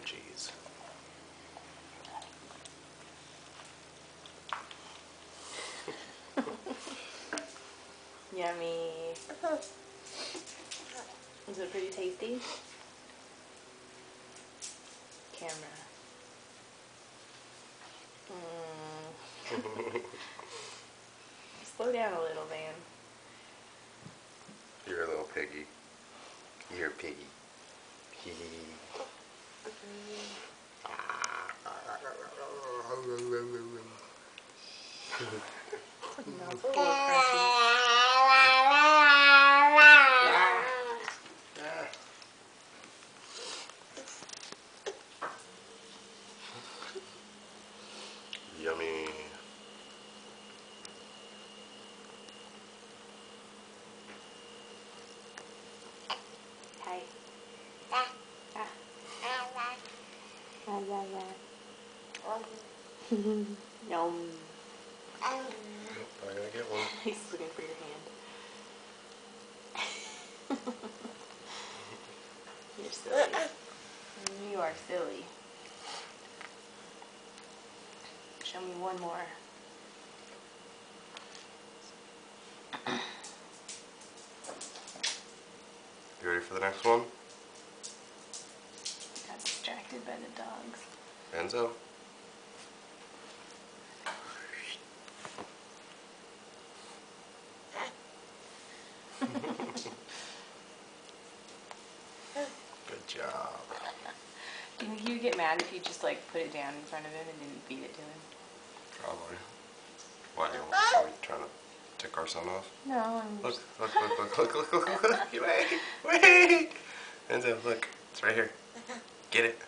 cheese. Yummy. Is it pretty tasty? Camera. Slow down a little, Van. You're a little piggy. You're a piggy. No, it's a little crunchy. Yummy. Hi. Yum. I gotta get one. He's looking for your hand. You're silly. You are silly. Show me one more. You ready for the next one? Got distracted by the dogs. Enzo? Good job. Do you think he would get mad if you just like put it down in front of him and didn't feed it to him? Probably. Why are we trying to tick our son off? No, I'm Look, just... look. Wait. Enzo, look. It's right here. Get it.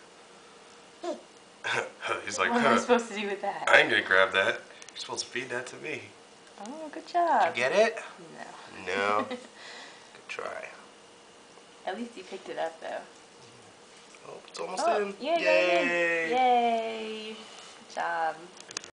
He's like, What am I supposed to do with that? I ain't gonna grab that. You're supposed to feed that to me. Oh, good job. Did you get it? No. No. Good try. At least you picked it up, though. Oh, it's almost in. Yay! Yay! Good job.